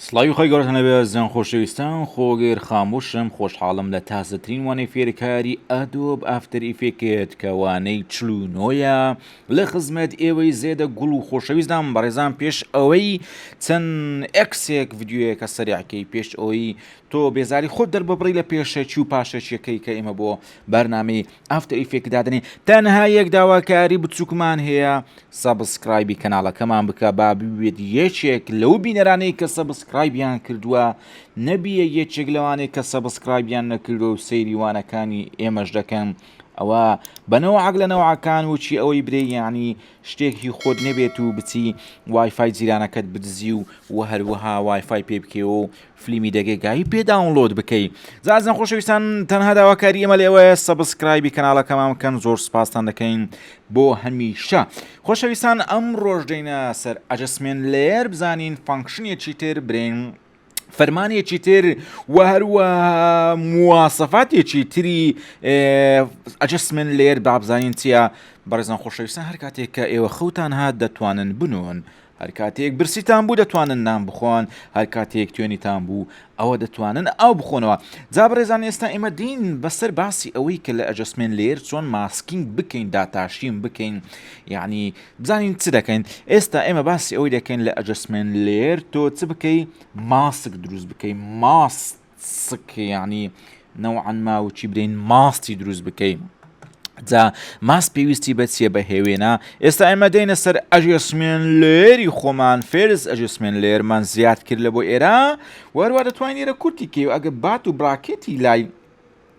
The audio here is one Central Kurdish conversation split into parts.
سڵاوی خۆی گەورەتانە بێ زەن خۆشەویستان خۆگەر خاموشم خۆشحاڵم لە تازەترین وانەی فێرکاری ئەدۆب ئافتەر ئیفێکێت کە وانەی 49ە لە خزمەت ئێوەی زێدە گوڵ و خۆشەویستدان بەڕێزان پێش ئەوەی چەند ئەکسێک ڤیددیوەیەکە سەریعکەی پێش ئەوەی تۆ بێزاری خۆت دەرببڕی لە پێشەکی و پاشەچیەکەی کە ئێمە بۆ بەرنامەی ئافتەر ئیفێکدادنی تەنها یەک داواکاری بچووکمان هەیە سەبسکرایبی کەناڵەکەمان بکە با ببێت یەکێک لەو بینەرانەی کە سەبسکرایبیان کردووە نەبیە یەکێک لەوانەیە کە سەبسکرایبیان نەکردو و سەیری وانەکانی ئێمەش دەکەن ئەوە بەنەوە عەق لە نەوەعەکان وچی ئەوەی برێ یعنی شتێکی خۆت نەبێت و بچی وایفای جیرانەکەت بدزی و هەروەها وایفای پێ بکەوە و فلیمی دەگەگایی پێ داونلۆد بکەی زازن خۆشەویستان تەنها داواکاری ئێمە لێوەیە سەبسکرایبی کەناڵەکەمان بکەن زۆر سپاسان دەکەین بۆ هەمیشە خۆشەویستان ئەم ڕۆژ دەینە سەر ئەجەسمێنت لێر بزانین فانکشنێکی تر برین فەرمانێکی تر و هەروە مواسەفاتێکی تری ئەجەسمنت لێر بابزانین چییە بەڕێزان خۆشەویستان هەر کاتێک کە ئێوە خەوتان هات دەتوانن بنۆن هەر کاتێک برسیتان بوو دەتوانن نان بخۆن هەر کاتێک توێنیتان بوو ئەوە دەتوانن ئەو بخۆنەوە جا بەڕێزان ئێستا ئێمە دین بەسەر باسی ئەوەی کە لە ئەجەسمێنت لێر چۆن ماسکینگ بکەین داتاشیم بکەین یعنی بزانین چ دەکەین ئێستا ئێمە باسی ئەوەی دەکەین لە ئەجەسمێنت لێر تۆ چ بکەی ماسک دروست بکەی ماسک یعنی نەوعاً ما وچی برین ماستی دروست بکەین جا ماس پێویستی بەچیە بە هێوێنە ئێستا ئێمە دەینە سەر ئەجەسمێنت لێری خۆمان فێرز ئەجەسمێنت لێرمان زیاد کرد لە بۆ ئێرە وەروە دەتوانین ئێرە کورتی کێ و ئەگە بات و براکێتی لای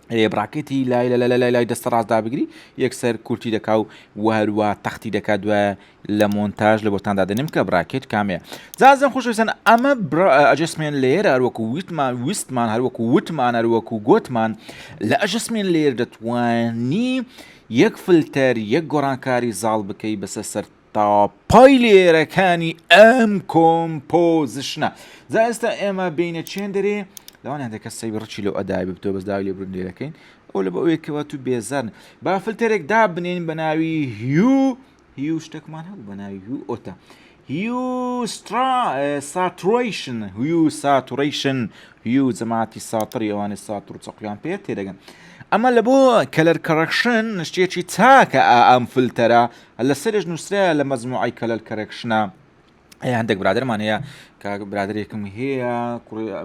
براکێتی لای دەستە ڕاستدا بگری یەکسەر کورتی دەکا و هەروە تەختی دەکات دوایە لە مۆنتاژ لە بۆتان دادەنیم کە براکێت کامەیە زازم خۆشەویستان ئەمە ئەجەسمێنت لێر هەروەکو ویستمان هەروەکو وتمان هەروەکو گوتمان لە ئەجەسمێنت لێر دەتوانی یەک فلتەر یەک گۆڕانکاری زاڵ بکەی بەسەر سەر تاپای لێرەکانی ئەم کۆمپۆزیشنە جا ئێستا ئێمە بینە چێن دەرێ لەوان هەندێک کەس سەی ڕچی لەو ئەدای بتۆ بەس داوای لێ بڕون لێرەکەین ئەو لە بە ئەوەیەکەوە تو بێزارن با فلتەرێک دابنێن بە ناوی هیو شتێکمان هەبوو بە ناوی هیو ئۆتە ساتوڕیشن هیو جەماعەتی ساتڕی ئەوانەی ساتڕ و چەقلیان پێ تێدەگەن ئەمە لە بۆ کەلەر کەڕەکشن شتێکی چاکە ئەم فلتەرە لەسەرش نووسرایە لە مەجموعەی کەلەر کەرەکشنە هەندێک برادرمان هەیە کە برادرێکم هەیە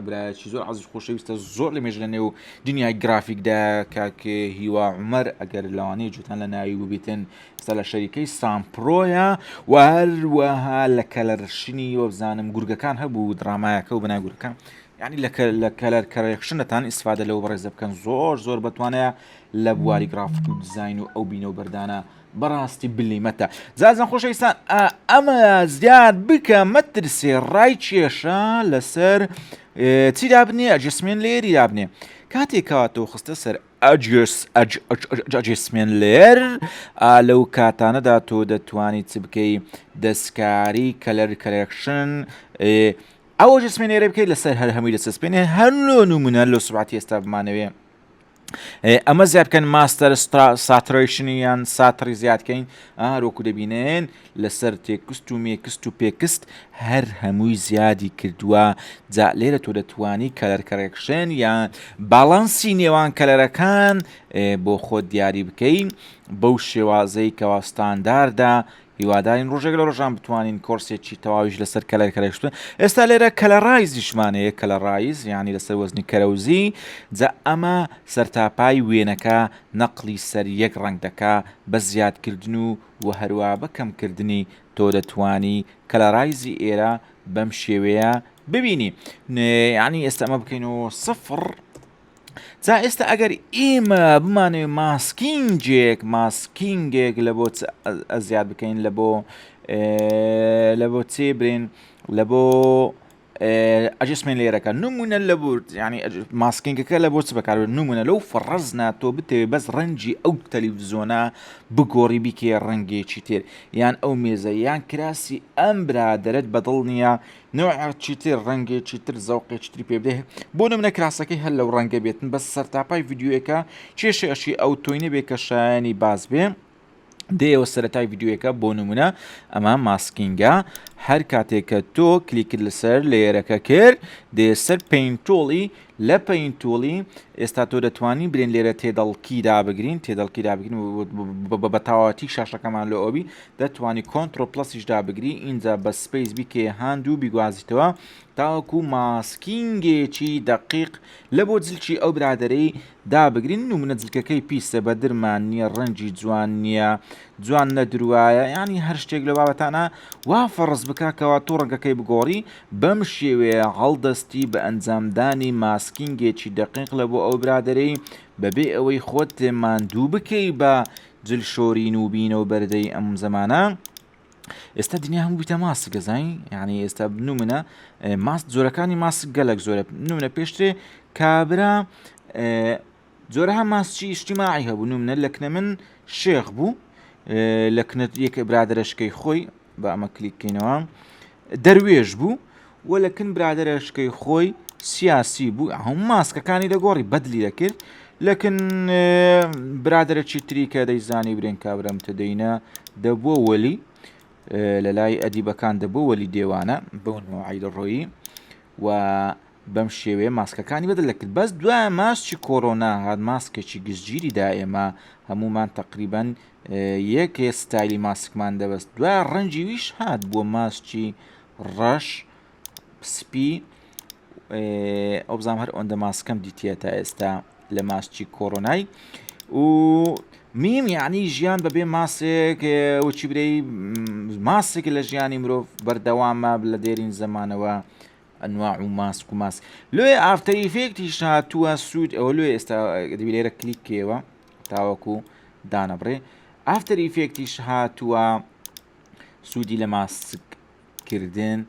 برایەکی زۆر عەزیز خۆشەویستە زۆر لە مێژ لە نێو دنیای گرافیکدا کاکێ هیوا عومەر ئەگەر لەوانەیە جوتان لە ناوی ببیتن ئێستا لە شەریکەی سامپرۆیە و هەروەها لە کەلەرشنی وە بزانم گورگەکان هەبوو درامایەکە و بەناو گورگەکان یعنی لە کەلەر کەرەکشنەتان ئیسفادە لەوە بەڕێزە بکەن زۆر بەتوانەیە لە بواری گرافیک و دیزاین و ئەو بینە و بەردانە بەڕاستی بلیمەتە زازان خۆشەویستان ئەمە زیاد بکە مەترسێ ڕای کێشە لەسەر چی دابنێ ئەجەسمێنت لێری دابنێ کاتێکەوە تۆ خستە سەر ئەجەسمێنت لێر لەو کاتانەدا تۆ دەتوانیت چ بکەی دەستکاری کەلەر کەرەکشن ئەو ئەجەسمێنت لێرە بکەیت لەسەر هەر هەمووی دەسەسپێنێ هەر نمونە لەو سوبعەتی ئێستا بمانەوێ ئەمە زیاد بکەن ماستەر ساتڕیشنی یان ساتڕی زیادکەین هەروەکو دەبینێن لەسەر تێکست و مێکست و پێکست هەر هەمووی زیادی کردووە جا لێرە تۆ دەتوانی کەلەر کەرەکشن یان باڵانسی نێوان کەلەرەکان بۆ خۆت دیاری بکەین بەو شێوازەی کەوا ستانداردا هیوادارین ڕۆژێک لە ڕۆژان بتوانین کۆرسێکی تەواویش لەسەر کەلەر کەرەکشن ئێستا لێرە کەلەڕایزیشمانەیە کەلەڕایز یعنی لەسەر وەزنی کەرەوزی جا ئەمە سەرتاپای وێنەکە نەقلی سەر یەک ڕەنگ دەکا بە زیادکردن و هەروە بە کەمکردنی تۆ دەتوانی کەلەڕایزی ئێرە بەم شێوەیە ببینی یعنی ئێستا ئەمە بکەینەوە سفر جا ئێستا ئەگەر ئێمە بمانێ ماسکینگێک لە بۆ زیاد بکەین لە بۆ چێ برین لە بۆ ئەجەسمێنت لێرەکە نمونە لە بۆ ینی ماسکینگەکە لە بۆ چ بەکاربێت نمونە لەو فڕەزنا تۆ بتەوێت بەس ڕەنگی ئەو تەلەڤیزۆنە بگۆڕی بیکێ ڕەنگێکی تر یان ئەو مێزە یان کراسی ئەم برادەرت بەدڵ نییە نوعی تر ڕەنگێکی تر زەوقێکی تری پێ بدێ بۆ نمونە کراسەکەی هەر لەو ڕەنگە بێتن بەس سەرتاپای ڤیددیوەکە کێشەشی ئەو تۆینە بێ کە شایانی باز بێ دێەوە سەرەتای ڤیددیوەکە بۆ نمونە ئەمە ماسکینگە هەر کاتێک کە تۆ کلیکت لەسەر لێرەکە کرد دێسەر پێینتۆڵی لە پەینتۆڵی ئێستا تۆ دەتوانین برێن لێرە تێدەڵکیدا بگرین تێدەڵکیدا بگرین بە تاواتی شاشەکەمان لە ئۆبی دەتوانی کۆنتترۆ پلسیشدا بگری اینجا بە سپیس بیکێ هاند و بیگوازیتەوە تاوەکو ماسکینگێکی دقیق لە بۆ جلکی ئەو برادەرەی دابگرین نمونە جلکەکەی پیسە بە درمان نییە ڕەنجی جوان نییە جوان نەدروایە ینی هەر شتێک لە بابەتانە وا فەڕز بککەوە تۆ ڕەنگەکەی بگۆڕی بەم شێوەیە هەڵدەستی بە ئەنجامدانی ماسکینگێکی دقیق لە بۆ ئەو برادەرەی بەبێ ئەوەی خۆت ماندوو بکەی بە جلشۆرین و بینە و بەردەی ئەم زەمانە ئێستا دنیا هەموو بیتە ماسک گەزای یعنی ئێستا بنومنە ماست جۆرەکانی ماسک گەلک زۆرە نمونە پێشترێ کابرا جۆرەها ماسکی ئیجتیماعی هەبوو نمونە لەکنە من شێخ بوو لەکنە یەک برادەرەشکەی خۆی بە ئەمە کلیککەینەوە دەروێژ بوو و لەکن برادەرەشکەی خۆی سیاسی بوو هەموو ماسکەکانی دەگۆڕی بەدلی دەکرد لەکن برادەرەکی تری کە دەیزانی برێن کابرام تدەینە دەبووە وەلی لە لای ئەدیبەکان دەبوو وەلی دێوانە بەونەوە عیدڕۆیی و بەم شێوەیە ماسکەکانی بەدە لەکرد بەس دوای ماسکی کۆرۆنا هات ماسکێکی گشتگیریدا ئێمە هەمومان تقریبان یەکێ ستایلی ماسکمان دەبەست دوای ڕەنجی ویش هات بۆ ماسکی ڕەش سپی ئەو بزانام هەر ئەوەندە ماسکەم دیتیە تا ئێستا لە ماسکی کۆرۆنای و میم یعنی ژیان بەبێ ماسێک وچی برەی ماسێک لە ژیانی مرۆڤ بەردەوامە لە دێرین زەمانەوە ئەنواع و ماسک و ماسک لێ ئافتەر ئیفێکتیش هاتووە سوود ئەوە لێ ئێستا دەبی لێرە کلیکێەوە تاوەکو دانەبڕێ ئافتەر ئیفێکتیش هاتووە سوودی لە ماسککردن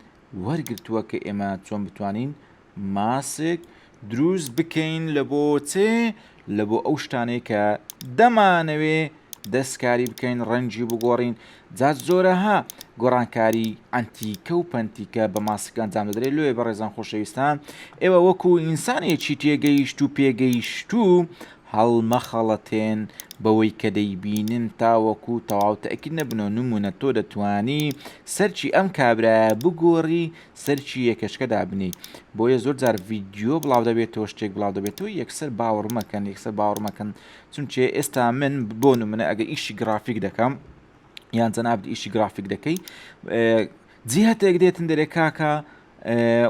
وەرگرتووە کە ئێمە چۆن بتوانین ماسک دروست بکەین لە بۆ چێ لە بۆ ئەو شتانەی کە دەمانەوێ دەستکاری بکەین ڕەنجی بگۆڕین جات زۆرەها گۆڕانکاری ئەنتیکە و پەنتیکە بە ماسک ئەنجام دەدرێت لێ بە ڕێزان خۆشەویستان ئێوە وەکو ئینسانێکی تێگەیشت و پێگەیشت و هەڵمەخەڵەتێن بەوەی کە دەیبینن تاوەکو تەواو تەئکید نەبنەوە نمونە تۆ دەتوانی سەرچی ئەم کابرایە بگۆڕی سەرچی یەکەشکەدا بنی بۆیە زۆر جار ڤیددیۆ بڵاو دەبێتەوە شتێک بڵاو دەبێتەوە یەکسەر باوەڕ مەکەن یەکسەر باوەڕ مەکەن چونچێ ئێستا من بۆ نمونە ئەگە ئیشی گرافیک دەکەم یان جەنابی ئیشی گرافیک دەکەی جیهەتێک دێتن دەرێ کاکە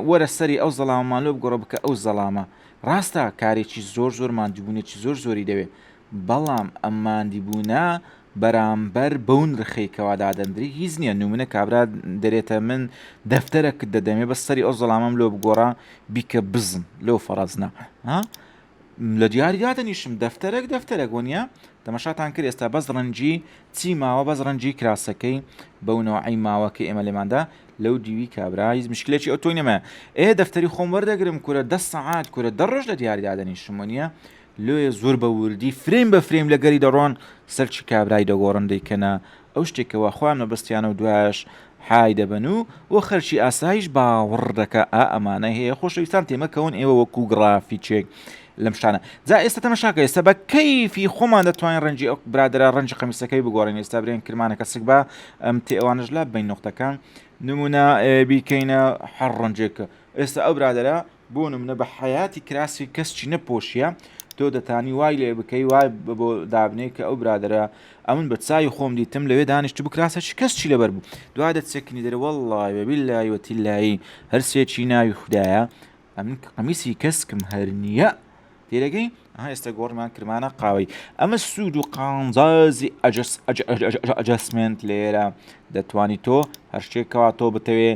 وەرە سەری ئەو زەڵامەمان لۆ بگۆڕە بکە ئەو زەڵامە ڕاستە کارێکی زۆر ماندووبوونێکی زۆری دەوێت بەڵام ئەم ماندیبوونە بەرامبەر بەون ڕخەیەکەوا دادەندری هیچ نییە نمونە کابرا دەرێتە من دەفتەرەکە دەدەمێ بە سەری ئەو زەڵامەم لۆ بگۆڕە بیکە بزن لەو فەرەزنە لە دیاریدا دەنیشم دەفتەرێک وەنیە تەمەشاتان کرد ئێستا بەس ڕەنجی چی ماوە بەس ڕەنجی کراسەکەی بەونەوەعی ماوە کە ئێمە لێماندا لەو دیوی کابرایز مشکلێکی ئەو تۆی نەمە دەفتەری خۆم وەردەگرم کورە 10 سەعات کورە 10 ڕۆژ لە دیاریدا دەنیشم وەنیە لێ زۆر بە وردی فرێم بە فرێم لە گەری دەڕۆن سەرچی کابرای دەگۆڕن دەیکەنە ئەو شتێکەوە خۆیان مەبەستیانە و دوایش حای دەبن و خەرچی ئاسایش باوەڕ دەکە ئەمانە هەیە خۆشەویستان تێمەکەون ئێوە وەکو گرافیچێک لەم شتانە جا ئێستا تەماشاکە ئێستا بە کەیفی خۆمان دەتوانین ڕەنجی ئەو برادرە ڕەنجی قەمیسەکەی بگۆڕین ئێستا برێن کرمانەکە سک بە ئەم تێ ئەوانش لە بین نقطەکان نمونە بیکەینە هەر ڕەنجێکە ئێستا ئەو برادرە بۆ نمونە بە حیاتی کراسی کەسچی نەپۆشیە تۆ دەتانی وای لێ بکەی وای بۆ دابنێ کە ئەو برادرە ئەمن بە چای خۆم دیتم لەوێ دانیشت بکراسە کەسچی لەبەر بوو دوای دەچێکنی دەرە وەڵڵای بەبیللای وەتیلایی هەرسێکی ناوی خوددایە ئەمن قەمیسی کەسکم هەر نییە تێرەگەی ئێستا گۆڕمان کرمانە قاوەی ئەمە سوود و قانزازی ئەجەسمنت لێرە دەتوانی تۆ هەر شتێکەوە تۆ بتەوێ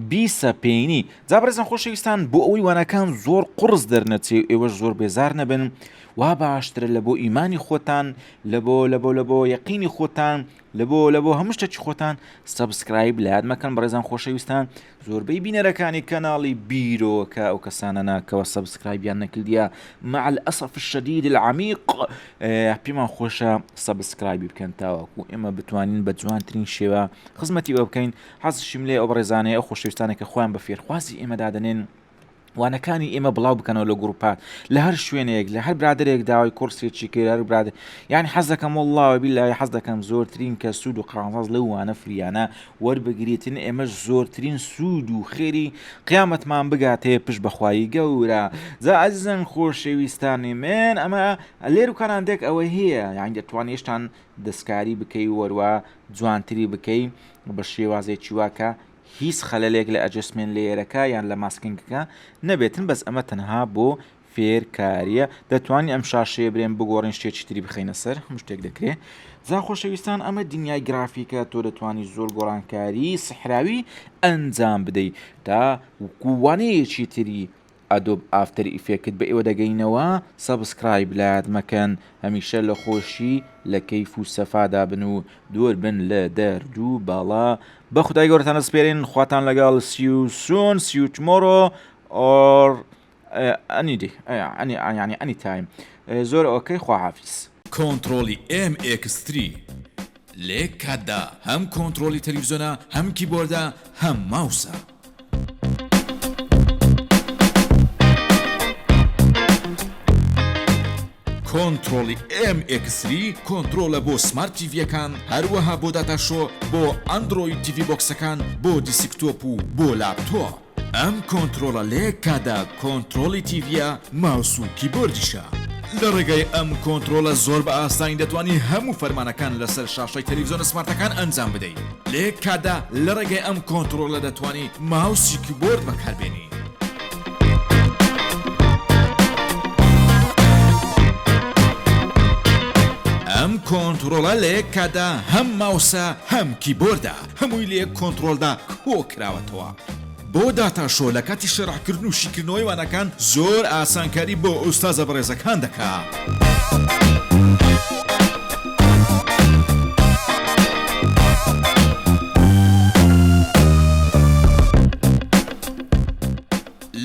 بیسەپێنی جا بەڕێزان خۆشەویستان بۆ ئەوەی وانەکان زۆر قڕز دەرنەچێ ئێوەش زۆر بێزار نەبن وا باشترە لە بۆ ئیمانی خۆتان لە بۆ یەقینی خۆتان لە بۆ هەموو شتێکی خۆتان سەبسکرایب لە یاد مەکەن بەڕێزان خۆشەویستان زۆربەی بینەرەکانی کەناڵی بیرۆکە ئەو کەسانە ناکەوە سەبسکرایبیان نەکردیە مع الأسف الشديد العميق پێمان خۆشە سەبسکرایبی بکەن تاوەکو ئێمە بتوانین بە جوانترین شێوە خزمەتی بە بکەین حەزشیم لێ ئەو بەڕێزانەیە ئەو خۆشەویستانێکە خۆیان بە فێرخوازی ئێمە دادەنێن وانەکانی ئێمە بڵاو بکەنەوە لە گروپات لە هەر شوێنێک لە هەر برادێک داوای کورسێکی کرد هەر برادر یعنی حەز دەکەم وەڵڵاوە بیلای حەز دەکەم زۆرترین کە سوود و قازاز لەوانە فریانە وەربگریتن ئێمەش زۆرترین سوود و خێری قیامەتمان بگاتێ پشت بەخوایی گەورە جا ئەزیزان خۆشەویستانی من ئەمە لێر و کارانێک ئەوە هەیە یان دەتوانێت هێشتان دەستکاری بکەی وەروە جوانتری بکەی بە شێوازێکی واکە هیچ خەلەلێک لە ئەجسمێن لێرەکە یان لە ماسکینگەکە نەبێتن بەس ئەمە تەنها بۆ فێرکاریە دەتوانین ئەم شاشەیە برێن بگۆڕین شتێکی تری بخەینە سەر هەموو شتێک دەکرێت جا خۆشەویستان ئەمە دنیای گرافیکە تۆ دەتوانی زۆر گۆڕانکاری سحراوی ئەنجام بدەیت تا وانەیەکی تری ئەدۆب ئافتەر ئیفێکت بە ئێوە دەگەینەوە سەبسکرایب لات مەکەن هەمیشە لە خۆشی لە کەیف و سەفادا بن و دوور بن لە دەرد و باڵا بە خودای گەورەتان دەسپێرین خواتان لەگەڵ see you soon see you tomorrow or any day يعني any time زۆر ئۆکەی خواحافیز کۆنتڕۆلی MX3 لێ کاتدا هەم کۆنتڕۆلی تەلەڤیزۆنە هەم کیبۆردە هەم ماوسە کۆنتڕۆلی MX3 کۆنتڕۆلە بۆ سمارت تیڤیەکان هەروەها بۆ داتاشۆ بۆ ئەندرۆید تیڤی بۆکسەکان بۆ دیسکتۆپ و بۆ لاپتۆپ ئەم کۆنتڕۆلە لە یەک کادا کۆنتڕۆلی تیڤیە ماوس و کیبۆردیشە لە ڕێگەی ئەم کۆنتڕۆلە زۆر بە ئاسانی دەتوانی هەموو فەرمانەکان لەسەر شاشەی تەلەڤیزۆنە سمارتەکان ئەنجام بدەیت لە یەک کادا لە ڕێگەی ئەم کۆنتڕۆلە دەتوانی ماوسی کیبۆرد بەکاربێنی ئەم کۆنتڕۆلە لە یەک کادا هەم ماوسە هەم کیبۆردە هەمووی لە یەک کۆنتڕۆلدا کۆکراوەتەوە بۆ داتاشۆ لە کاتی شەڕحکردن و شیکردنەوەی وانەکان زۆر ئاسانکاری بۆ ئوستازە بەڕێزەکان دەکات.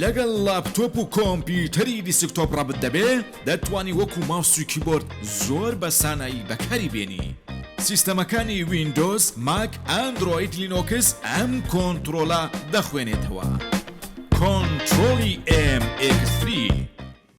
لەگەڵ لاپتۆپ و کۆمپیوتەری دیسکتۆپ ڕابت دەبێ دەتوانی وەکو ماوس و کیبۆرد زۆر بە سانایی بەکاری بێنی سیستەمەکانی ویندۆز، ماک، ئەندرۆید، لینۆکس ئەم کۆنتڕۆلە دەخوێنێتەوە. کۆنتڕۆلی MX3